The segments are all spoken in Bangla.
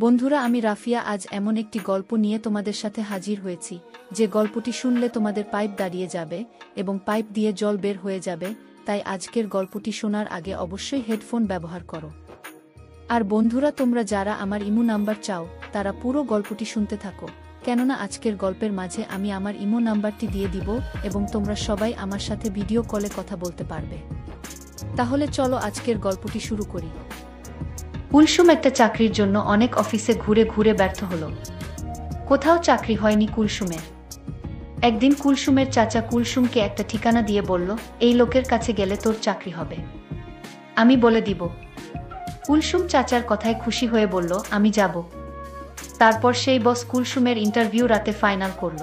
বন্ধুরা, আমি রাফিয়া আজ এমন একটি গল্প নিয়ে তোমাদের সাথে হাজির হয়েছি, যে গল্পটি শুনলে তোমাদের পাইপ দাঁড়িয়ে যাবে এবং পাইপ দিয়ে জল বের হয়ে যাবে। তাই আজকের গল্পটি শোনার আগে অবশ্যই হেডফোন ব্যবহার করো। আর বন্ধুরা, তোমরা যারা আমার ইমো নাম্বার চাও তারা পুরো গল্পটি শুনতে থাকো, কেননা আজকের গল্পের মাঝে আমি আমার ইমো নাম্বারটি দিয়ে দিব এবং তোমরা সবাই আমার সাথে ভিডিও কলে কথা বলতে পারবে। তাহলে চলো আজকের গল্পটি শুরু করি। কুলসুম একটা চাকরির জন্য অনেক অফিসে ঘুরে ঘুরে ব্যর্থ হলো। কোথাও চাকরি হয়নি কুলসুমের। একদিন কুলসুমের চাচা কুলসুমকে একটা ঠিকানা দিয়ে বলল, এই লোকের কাছে গেলে তোর চাকরি হবে, আমি বলে দিব। কুলসুম চাচার কথায় খুশি হয়ে বলল, আমি যাব। তারপর সেই বস কুলসুমের ইন্টারভিউ রাতে ফাইনাল করল।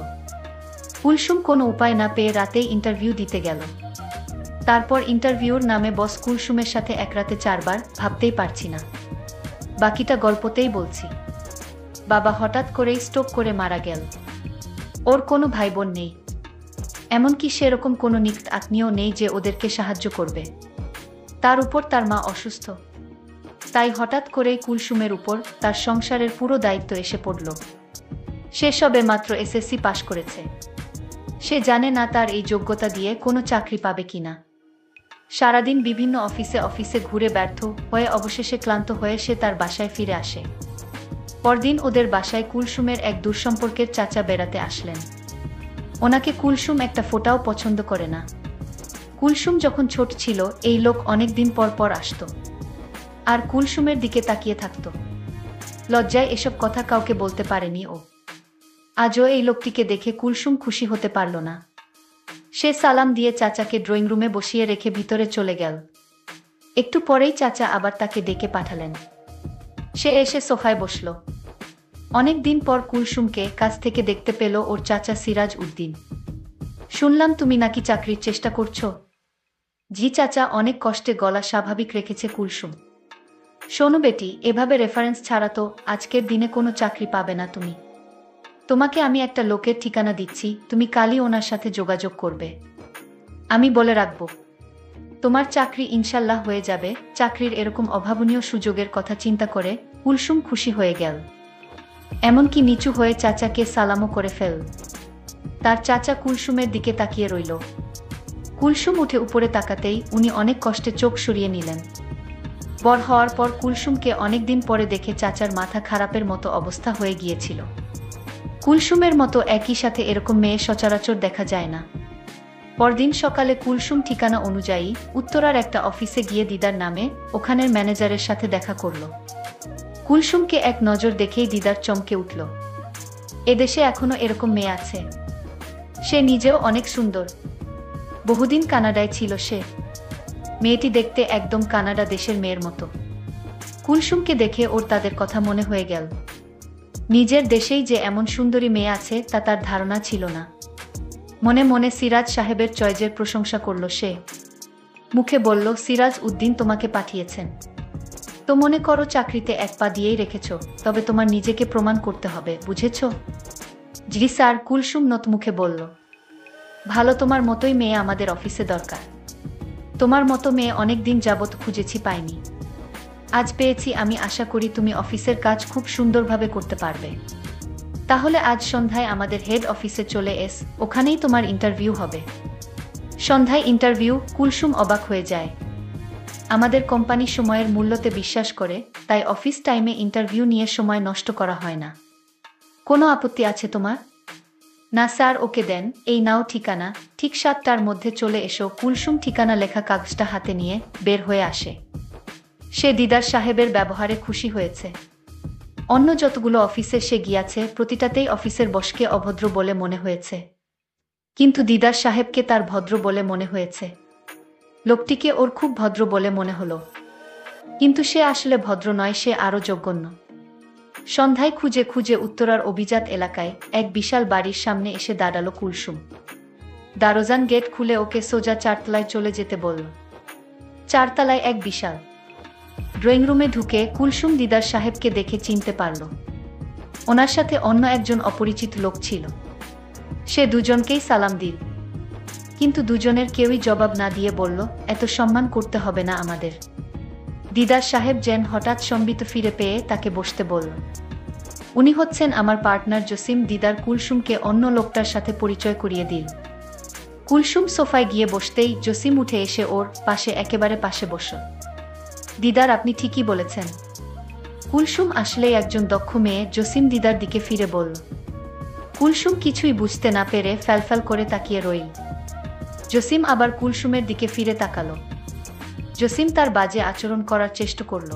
কুলসুম কোনো উপায় না পেয়ে রাতেই ইন্টারভিউ দিতে গেল। তারপর ইন্টারভিউর নামে বস কুলসুমের সাথে এক রাতে 4 বার, ভাবতেই পারছি না। বাকিটা গল্পতেই বলছি। বাবা হঠাৎ করেই স্ট্রোক করে মারা গেল। ওর কোনো ভাই বোন নেই, এমনকি সেরকম কোনো নিকট আত্মীয় নেই যে ওদেরকে সাহায্য করবে। তার উপর তার মা অসুস্থ। তাই হঠাৎ করেই কুলসুমের উপর তার সংসারের পুরো দায়িত্ব এসে পড়ল। সে সবে মাত্র এসএসসি পাশ করেছে। সে জানে না তার এই যোগ্যতা দিয়ে কোনো চাকরি পাবে কিনা। সারাদিন বিভিন্ন অফিসে ঘুরে ব্যর্থ হয়ে অবশেষে ক্লান্ত হয়ে সে তার বাসায় ফিরে আসে। পরদিন ওদের বাসায় কুলসুমের এক দূরসম্পর্কের চাচা বেড়াতে আসলেন। ওনাকে কুলসুম একটা ফোঁটাও পছন্দ করে না। কুলসুম যখন ছোট ছিল এই লোক অনেক দিন পর পর আসত আর কুলসুমের দিকে তাকিয়ে থাকত। লজ্জায় এসব কথা কাউকে বলতে পারেনি ও। আজও এই লোকটিকে দেখে কুলসুম খুশি হতে পারল না। সে সালাম দিয়ে চাচাকে ড্রয়িং রুমে বসিয়ে রেখে ভিতরে চলে গেল। একটু পরেই চাচা আবার তাকে ডেকে পাঠালেন। সে এসে সোফায় বসল। অনেক দিন পর কুলসুমকে কাছ থেকে দেখতে পেল ওর চাচা সিরাজ উদ্দিন। শুনলাম তুমি নাকি চাকরির চেষ্টা করছো? জি চাচা, অনেক কষ্টে গলা স্বাভাবিক রেখেছে কুলসুম। শোনো বেটি, এভাবে রেফারেন্স ছাড়া তো আজকের দিনে কোনো চাকরি পাবে না তুমি। তোমাকে আমি একটা লোকের ঠিকানা দিচ্ছি, তুমি কালই ওনার সাথে যোগাযোগ করবে। আমি বলে রাখব, তোমার চাকরি ইনশাল্লাহ হয়ে যাবে। চাকরির এরকম অভাবনীয় সুযোগের কথা চিন্তা করে কুলসুম খুশি হয়ে গেল। এমনকি নিচু হয়ে চাচাকে সালামও করে ফেল। তার চাচা কুলসুমের দিকে তাকিয়ে রইল। কুলসুম উঠে উপরে তাকাতেই উনি অনেক কষ্টে চোখ সরিয়ে নিলেন। বড় হওয়ার পর কুলসুমকে অনেকদিন পরে দেখে চাচার মাথা খারাপের মতো অবস্থা হয়ে গিয়েছিল। কুলসুমের মতো একই সাথে এরকম মেয়ে সচরাচর দেখা যায় না। পরদিন সকালে কুলসুম ঠিকানা অনুযায়ী উত্তরার একটা অফিসে গিয়ে দিদার নামে ওখানের ম্যানেজারের সাথে দেখা করল। কুলসুমকে এক নজর দেখেই দিদার চমকে উঠল। এদেশে এখনো এরকম মেয়ে আছে? সে নিজেও অনেক সুন্দর। বহুদিন কানাডায় ছিল সে। মেয়েটি দেখতে একদম কানাডা দেশের মেয়ের মতো। কুলসুমকে দেখে ওর তাদের কথা মনে হয়ে গেল। নিজের দেশেই যে এমন সুন্দরী মেয়ে আছে তা তার ধারণা ছিল না। মনে মনে সিরাজ সাহেবের চয়েজের প্রশংসা করল সে। মুখে বলল, সিরাজ উদ্দিন তোমাকে পাঠিয়েছেন তো মনে করো চাকরিতে এক পা দিয়েই রেখেছ, তবে তোমার নিজেকে প্রমাণ করতে হবে, বুঝেছ? জি স্যার, কুলসুম নত মুখে বলল। ভালো, তোমার মতোই মেয়ে আমাদের অফিসে দরকার। তোমার মতো মেয়ে অনেক দিন যাবৎ খুঁজেছি, পাইনি। আজ পেয়েছি। আমি আশা করি তুমি অফিসের কাজ খুব সুন্দরভাবে করতে পারবে। তাহলে আজ সন্ধ্যায় আমাদের হেড অফিসে চলে এস, ওখানেই তোমার ইন্টারভিউ হবে। সন্ধ্যায় ইন্টারভিউ? কুলসুম অবাক হয়ে যায়। আমাদের কোম্পানি সময়ের মূল্যতে বিশ্বাস করে, তাই অফিস টাইমে ইন্টারভিউ নিয়ে সময় নষ্ট করা হয় না। কোনো আপত্তি আছে তোমার? না স্যার, ওকে দেন। এই নাও ঠিকানা, ঠিক 7টার মধ্যে চলে এসো। কুলসুম ঠিকানা লেখা কাগজটা হাতে নিয়ে বের হয়ে আসে। সে দিদার সাহেবের ব্যবহারে খুশি হয়েছে। অন্য যতগুলো অফিসে সে গিয়াছে প্রতিটাতেই অফিসের বসকে অভদ্র বলে মনে হয়েছে, কিন্তু দিদার সাহেবকে তার ভদ্র বলে মনে হয়েছে। লোকটিকে ওর খুব ভদ্র বলে মনে হলো, কিন্তু সে আসলে ভদ্র নয়, সে আরো জঘন্য। সন্ধ্যায় খুঁজে খুঁজে উত্তরার অভিজাত এলাকায় এক বিশাল বাড়ির সামনে এসে দাঁড়ালো কুলসুম। দারোজান গেট খুলে ওকে সোজা 4তলায় চলে যেতে বলল। 4তলায় এক বিশাল ড্রয়িং রুমে ঢুকে কুলসুম দিদার সাহেবকে দেখে চিনতে পারল। ওনার সাথে অন্য একজন অপরিচিত লোক ছিল। সে দুজনকেই সালাম দিল, কিন্তু দুজনের কেউই জবাব না দিয়ে বলল, এত সম্মান করতে হবে না আমাদের। দিদার সাহেব যেন হঠাৎ সম্বিত ফিরে পেয়ে তাকে বসতে বলল। উনি হচ্ছেন আমার পার্টনার জসিম। দিদার কুলসুমকে অন্য লোকটার সাথে পরিচয় করিয়ে দিল। কুলসুম সোফায় গিয়ে বসতেই জসিম উঠে এসে ওর পাশে একেবারে পাশে বসল। দিদার, আপনি ঠিকই বলেছেন। কুলসুম আসলেই একজন দক্ষ মেয়ে, জসিম দিদার দিকে ফিরে বলল। কুলসুম কিছুই বুঝতে না পেরে ফ্যালফ্যাল করে তাকিয়ে রইল। জসিম আবার কুলসুমের দিকে ফিরে তাকালো। জসিম তার বাজে আচরণ করার চেষ্টা করল।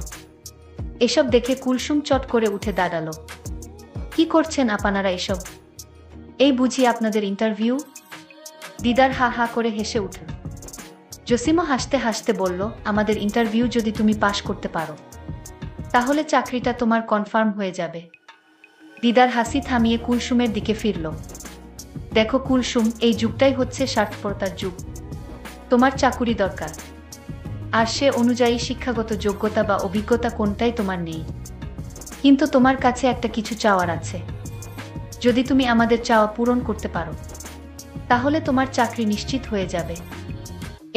এসব দেখে কুলসুম চট করে উঠে দাঁড়ালো। কি করছেন আপনারা এসব? এই বুঝি আপনাদের ইন্টারভিউ? দিদার হা হা করে হেসে উঠল। জসিমও হাসতে হাসতে বলল, আমাদের ইন্টারভিউ যদি তুমি পাশ করতে পারো তাহলে চাকরিটা তোমার কনফার্ম হয়ে যাবে। দিদার হাসি থামিয়ে কুলসুমের দিকে ফিরল। দেখো কুলসুম, এই যুগটাই হচ্ছে স্বার্থপরতার যুগ। তোমার চাকুরি দরকার, আর সে অনুযায়ী শিক্ষাগত যোগ্যতা বা অভিজ্ঞতা কোনটাই তোমার নেই। কিন্তু তোমার কাছে একটা কিছু চাওয়ার আছে। যদি তুমি আমাদের চাওয়া পূরণ করতে পারো তাহলে তোমার চাকরি নিশ্চিত হয়ে যাবে।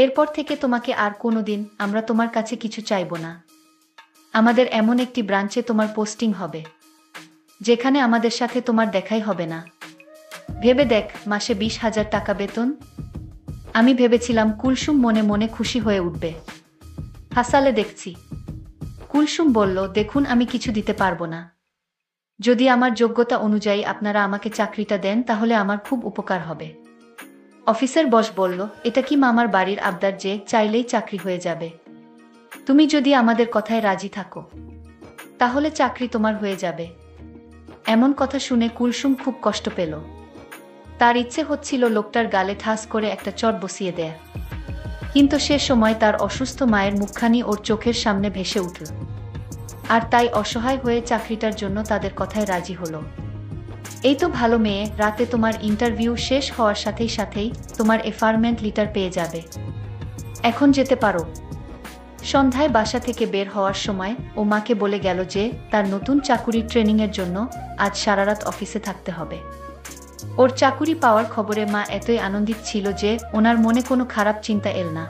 এরপর থেকে তোমাকে আর কোনোদিন আমরা তোমার কাছে কিছু চাইব না। আমাদের এমন একটি ব্রাঞ্চে তোমার পোস্টিং হবে যেখানে আমাদের সাথে তোমার দেখাই হবে না। ভেবে দেখ, মাসে 20,000 টাকা বেতন। আমি ভেবেছিলাম কুলসুম মনে মনে খুশি হয়ে উঠবে। হাসালে দেখছি। কুলসুম বলল, দেখুন, আমি কিছু দিতে পারবো না। যদি আমার যোগ্যতা অনুযায়ী আপনারা আমাকে চাকরিটা দেন তাহলে আমার খুব উপকার হবে। অফিসের বস বলল, এটা কি মামার বাড়ির আবদার যে চাইলেই চাকরি হয়ে যাবে? তুমি যদি আমাদের কথায় রাজি থাকো তাহলে চাকরি তোমার হয়ে যাবে। এমন কথা শুনে কুলসুম খুব কষ্ট পেল। তার ইচ্ছে হচ্ছিল লোকটার গালে ঠাস করে একটা চট বসিয়ে দেয়, কিন্তু সে সময় তার অসুস্থ মায়ের মুখখানি ওর চোখের সামনে ভেসে উঠল। আর তাই অসহায় হয়ে চাকরিটার জন্য তাদের কথায় রাজি হলো। এই তো ভালো মেয়ে, রাতে তোমার ইন্টারভিউ শেষ হওয়ার সাথেই সাথেই তোমার অ্যাপয়েন্টমেন্ট লেটার পেয়ে যাবে। এখন যেতে পারো। সন্ধ্যায় বাসা থেকে বের হওয়ার সময় ও মাকে বলে গেল যে তার নতুন চাকুরির ট্রেনিংয়ের জন্য আজ সারারাত অফিসে থাকতে হবে। ওর চাকুরি পাওয়ার খবরে মা এতই আনন্দিত ছিল যে ওনার মনে কোনো খারাপ চিন্তা এল না।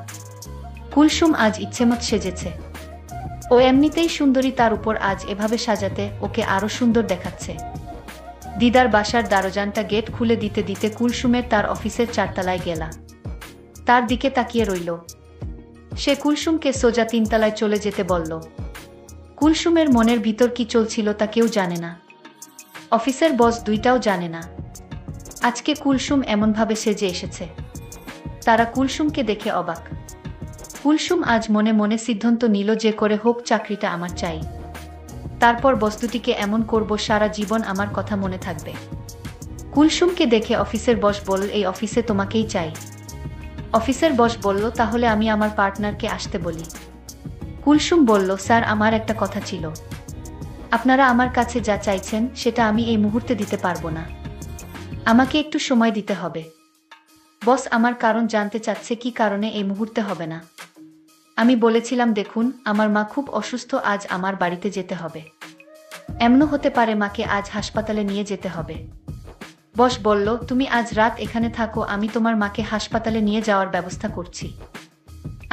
কুলসুম আজ ইচ্ছেমত সেজেছে। ও এমনিতেই সুন্দরী, তার উপর আজ এভাবে সাজাতে ওকে আরো সুন্দর দেখাচ্ছে। দিদার বাসার দরজাটা গেট খুলে দিতে দিতে কুলসুমের তার অফিসের 4 তলায় গেলা। তার দিকে তাকিয়ে রইল। সে কুলসুমকে সোজা 3 তলায় চলে যেতে বলল। কুলসুমের মনের ভিতর কি চলছিল তা কেউ জানে না। অফিসের বস দুইটাও জানে না আজকে কুলসুম এমনভাবে সেজে এসেছে। তারা কুলসুমকে দেখে অবাক। কুলসুম আজ মনে মনে সিদ্ধান্ত নিল যে করে হোক চাকরিটা আমার চাই। তারপর বস্তুটিকে এমন করব সারা জীবন আমার কথা মনে থাকবে। কুলসুমকে দেখে অফিসের বস বলল, এই অফিসে তোমাকেই চাই। অফিসের বস বলল, তাহলে আমি আমার পার্টনারকে আসতে বলি। কুলসুম বলল, স্যার, আমার একটা কথা ছিল। আপনারা আমার কাছে যা চাইছেন সেটা আমি এই মুহূর্তে দিতে পারবো না। আমাকে একটু সময় দিতে হবে। বস আমার কারণ জানতে চাচ্ছে কি কারণে এই মুহূর্তে হবে না। আমি বলেছিলাম, দেখুন, আমার মা খুব অসুস্থ, আজ আমার বাড়িতে যেতে হবে। এমনও হতে পারে মাকে আজ হাসপাতালে নিয়ে যেতে হবে। বস বলল, তুমি আজ রাত এখানে থাকো, আমি তোমার মাকে হাসপাতালে নিয়ে যাওয়ার ব্যবস্থা করছি।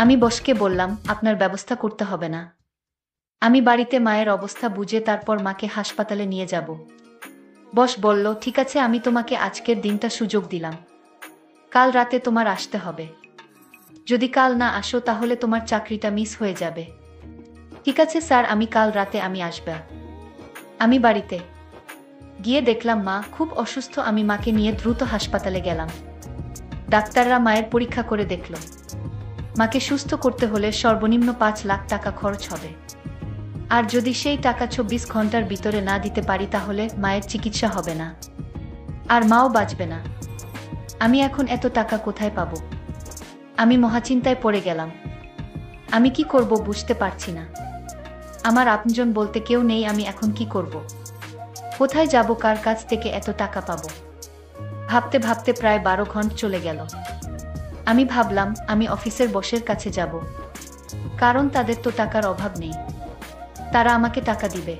আমি বসকে বললাম, আপনার ব্যবস্থা করতে হবে না। আমি বাড়িতে মায়ের অবস্থা বুঝে তারপর মাকে হাসপাতালে নিয়ে যাব। বস বলল, ঠিক আছে, আমি তোমাকে আজকের দিনটা সুযোগ দিলাম। কাল রাতে তোমার আসতে হবে। যদি কাল না আসো তাহলে তোমার চাকরিটা মিস হয়ে যাবে। ঠিক আছে স্যার, আমি কাল রাতে আমি আসব। আমি বাড়িতে গিয়ে দেখলাম মা খুব অসুস্থ। আমি মাকে নিয়ে দ্রুত হাসপাতালে গেলাম। ডাক্তাররা মায়ের পরীক্ষা করে দেখল মাকে সুস্থ করতে হলে সর্বনিম্ন 5 লাখ টাকা খরচ হবে। আর যদি সেই টাকা 24 ঘন্টার ভিতরে না দিতে পারি তাহলে মায়ের চিকিৎসা হবে না, আর মাও বাঁচবে না। আমি এখন এত টাকা কোথায় পাবো? আমি মহাচিন্তায় পড়ে গেলাম। আমি কি করব বুঝতে পারছি না। আমার আপনজন বলতে কেউ নেই। আমি এখন কি করব? কোথায় যাব? কার কাছ থেকে এত টাকা পাবো? ভাবতে ভাবতে প্রায় 12 ঘন্টা চলে গেল। আমি ভাবলাম আমি অফিসের বসের কাছে যাব, কারণ তাদের তো টাকার অভাব নেই, তারা আমাকে টাকা দিবে।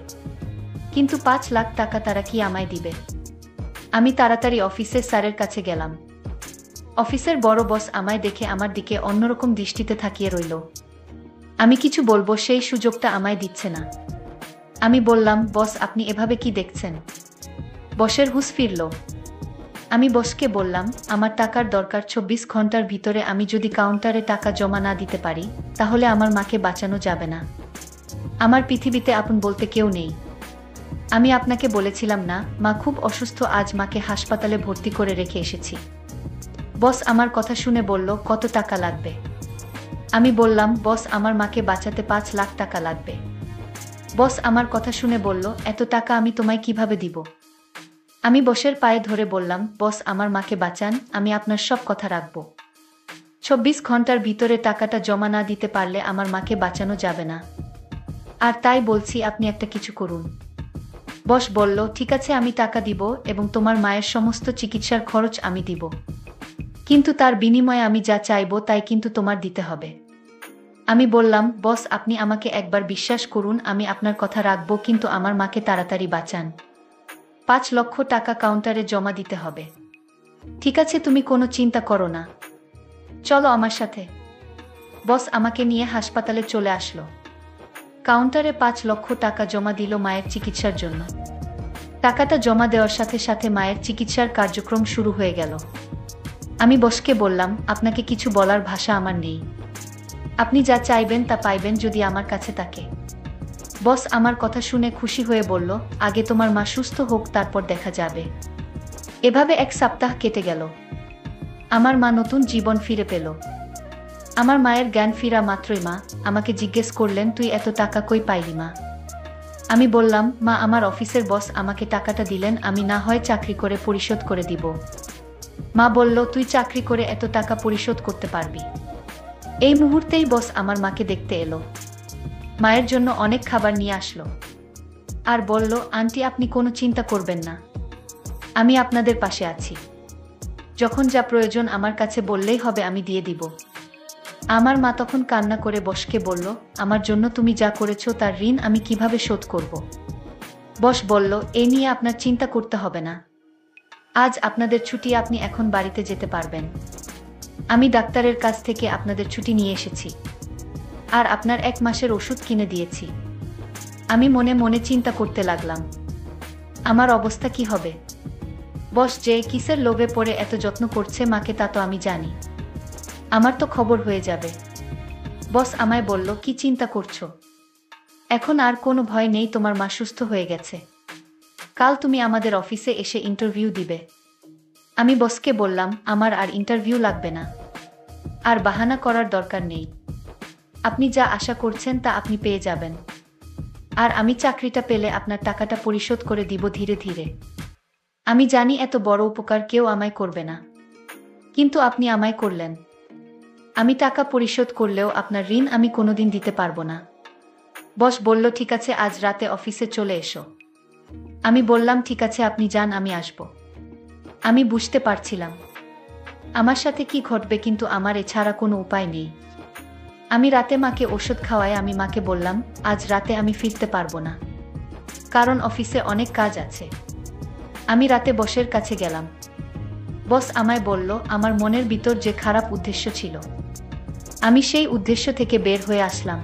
কিন্তু 5 লাখ টাকা তারা কি আমায় দিবে? আমি তাড়াতাড়ি অফিসের স্যারের কাছে গেলাম। অফিসের বড় বস আমায় দেখে আমার দিকে অন্যরকম দৃষ্টিতে তাকিয়ে রইল। আমি কিছু বলবো সেই সুযোগটা আমায় দিচ্ছে না। আমি বললাম, বস আপনি এভাবে কি দেখছেন? বসের হুঁশ ফিরল। আমি বসকে বললাম, আমার টাকার দরকার। ২৪ ঘন্টার ভিতরে আমি যদি কাউন্টারে টাকা জমা না দিতে পারি, তাহলে আমার মাকে বাঁচানো যাবে না। আমার পৃথিবীতে আপন বলতে কেউ নেই। আমি আপনাকে বলেছিলাম না, মা খুব অসুস্থ, আজ মাকে হাসপাতালে ভর্তি করে রেখে এসেছি। বস আমার কথা শুনে বলল, কত টাকা লাগবে? আমি বললাম, বস আমার মাকে বাঁচাতে ৫ লাখ টাকা লাগবে। বস আমার কথা শুনে বলল, এত টাকা আমি তোমায় কিভাবে দিব? আমি বসের পায়ে ধরে বললাম, বস আমার মাকে বাঁচান, আমি আপনার সব কথা রাখব। ২৪ ঘন্টার ভিতরে টাকাটা জমা না দিতে পারলে আমার মাকে বাঁচানো যাবে না। আর তাই বলছি আপনি একটা কিছু করুন। বস বলল, ঠিক আছে আমি টাকা দিব এবং তোমার মায়ের সমস্ত চিকিৎসার খরচ আমি দিব। কিন্তু তার বিনিময়ে আমি যা চাইব তাই কিন্তু তোমার দিতে হবে। আমি বললাম, বস আপনি আমাকে একবার বিশ্বাস করুন, আমি আপনার কথা রাখব, কিন্তু আমার মাকে তাড়াতাড়ি বাঁচান। ৫ লক্ষ টাকা কাউন্টারে জমা দিতে হবে। ঠিক আছে, তুমি কোনো চিন্তা করো না, চলো আমার সাথে। বস আমাকে নিয়ে হাসপাতালে চলে আসলো। কাউন্টারে ৫ লক্ষ টাকা জমা দিল মায়ের চিকিৎসার জন্য। টাকাটা জমা দেওয়ার সাথে সাথে মায়ের চিকিৎসার কার্যক্রম শুরু হয়ে গেল। আমি বসকে বললাম, আপনাকে কিছু বলার ভাষা আমার নেই। আপনি যা চাইবেন তা পাইবেন যদি আমার কাছে থাকে। বস আমার কথা শুনে খুশি হয়ে বলল, আগে তোমার মা সুস্থ হোক, তারপর দেখা যাবে। এভাবে ১ সপ্তাহ কেটে গেল। আমার মা নতুন জীবন ফিরে পেল। আমার মায়ের জ্ঞান ফিরা মাত্রই মা আমাকে জিজ্ঞেস করলেন, তুই এত টাকা কই পাইলি মা? আমি বললাম, মা আমার অফিসের বস আমাকে টাকাটা দিলেন, আমি না হয় চাকরি করে পরিশোধ করে দিব। মা বলল, তুই চাকরি করে এত টাকা পরিশোধ করতে পারবি? এই মুহূর্তেই বস আমার মাকে দেখতে এলো। মায়ের জন্য অনেক খাবার নিয়ে আসলো আর বলল, আন্টি আপনি কোনো চিন্তা করবেন না, আমি আপনাদের পাশে আছি। যখন যা প্রয়োজন আমার কাছে বললেই হবে, আমি দিয়ে দিব। আমার মা তখন কান্না করে বসকে বলল, আমার জন্য তুমি যা করেছো তার ঋণ আমি কিভাবে শোধ করব? বস বলল, এই নিয়ে আপনার চিন্তা করতে হবে না, আজ আপনাদের ছুটি, আপনি এখন বাড়িতে যেতে পারবেন। আমি ডাক্তারের কাছ থেকে আপনাদের ছুটি নিয়ে এসেছি আর আপনার ১ মাসের ওষুধ কিনে দিয়েছি। আমি মনে মনে চিন্তা করতে লাগলাম, আমার অবস্থা কি হবে। বস যে কিসের লোভে পড়ে এত যত্ন করছে মাকে তা তো আমি জানি, আমার তো খবর হয়ে যাবে। বস আমায় বলল, কি চিন্তা করছো? এখন আর কোনো ভয় নেই, তোমার মা সুস্থ হয়ে গেছে। কাল তুমি আমাদের অফিসে এসে ইন্টারভিউ দিবে। আমি বসকে বললাম, আমার আর ইন্টারভিউ লাগবে না, আর বাহানা করার দরকার নেই। আপনি যা আশা করছেন তা আপনি পেয়ে যাবেন, আর আমি চাকরিটা পেলে আপনার টাকাটা পরিশোধ করে দিব ধীরে ধীরে। আমি জানি এত বড় উপকার কেউ আমায় করবে না, কিন্তু আপনি আমায় করলেন। আমি টাকা পরিশোধ করলেও আপনার ঋণ আমি কোনোদিন দিতে পারবো না। বস বলল, ঠিক আছে আজ রাতে অফিসে চলে এসো। আমি বললাম, ঠিক আছে আপনি যান, আমি আসব। আমি বুঝতে পারছিলাম আমার সাথে কি ঘটবে, কিন্তু আমার এছাড়া কোনো উপায় নেই। আমি রাতে মাকে ওষুধ খাওয়াই। আমি মাকে বললাম, আজ রাতে আমি ফিরতে পারবো না, কারণ অফিসে অনেক কাজ আছে। আমি রাতে বসের কাছে গেলাম। বস আমায় বলল, আমার মনের ভিতর যে খারাপ উদ্দেশ্য ছিল, আমি সেই উদ্দেশ্য থেকে বের হয়ে আসলাম,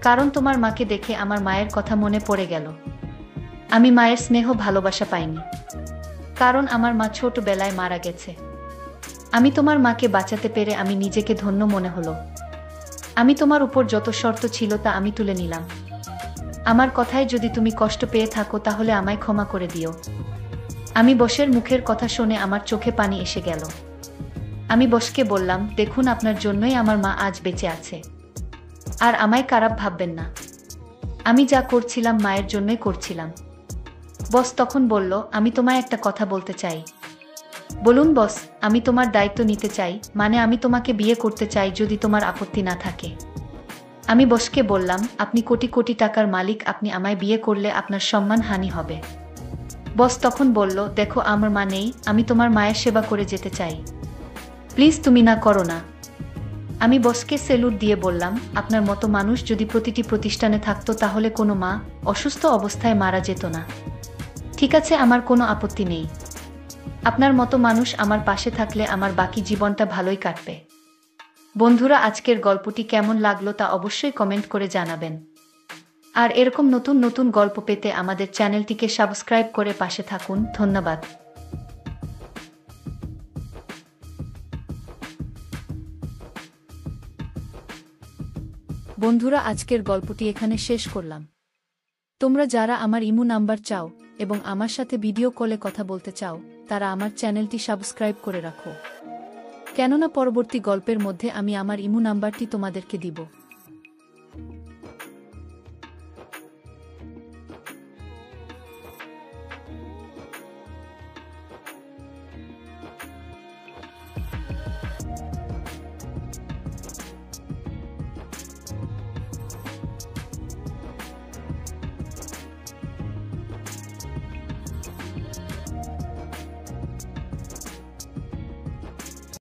কারণ তোমার মাকে দেখে আমার মায়ের কথা মনে পড়ে গেল। আমি মায়ের স্নেহ ভালোবাসা পাইনি, কারণ আমার মা ছোটবেলায় মারা গেছে। আমি তোমার মাকে বাঁচাতে পেরে আমি নিজেকে ধন্য মনে হলো। আমি তোমার উপর যত শর্ত ছিল তা আমি তুলে নিলাম। আমার কথায় যদি তুমি কষ্ট পেয়ে থাকো তাহলে আমায় ক্ষমা করে দিও। আমি বসের মুখের কথা শুনে আমার চোখে পানি এসে গেল। আমি বসকে বললাম, দেখুন আপনার জন্যই আমার মা আজ বেঁচে আছে, আর আমায় খারাপ ভাববেন না। আমি যা করছিলাম মায়ের জন্যই করছিলাম। বস তখন বলল, আমি তোমায় একটা কথা বলতে চাই। বলুন বস। আমি তোমার দায়িত্ব নিতে চাই, মানে আমি তোমাকে বিয়ে করতে চাই যদি তোমার আপত্তি না থাকে। আমি বসকে বললাম, আপনি কোটি কোটি টাকার মালিক, আপনি আমায় বিয়ে করলে আপনার সম্মান হানি হবে। বস তখন বলল, দেখো আমার মা নেই, আমি তোমার মায়ের সেবা করে যেতে চাই, প্লিজ তুমি না করো না। আমি বসকে সেলুট দিয়ে বললাম, আপনার মতো মানুষ যদি প্রতিটি প্রতিষ্ঠানে থাকতো তাহলে কোনো মা অসুস্থ অবস্থায় মারা যেত না। ঠিক আছে, আমার কোনো আপত্তি নেই। আপনার মতো মানুষ আমার পাশে থাকলে আমার বাকি জীবনটা ভালোই কাটবে। বন্ধুরা, আজকের গল্পটি কেমন লাগলো তা অবশ্যই কমেন্ট করে জানাবেন। আর এরকম নতুন নতুন গল্প পেতে আমাদের চ্যানেলটিকে সাবস্ক্রাইব করে পাশে থাকুন। ধন্যবাদ। বন্ধুরা, আজকের গল্পটি এখানে শেষ করলাম। তোমরা যারা আমার ইমো নাম্বার চাও এবং আমার সাথে ভিডিও কলে কথা বলতে চাও, তারা আমার চ্যানেলটি সাবস্ক্রাইব করে রাখো, কেননা পরবর্তী গল্পের মধ্যে আমি আমার ইমো নাম্বারটি তোমাদেরকে দিব।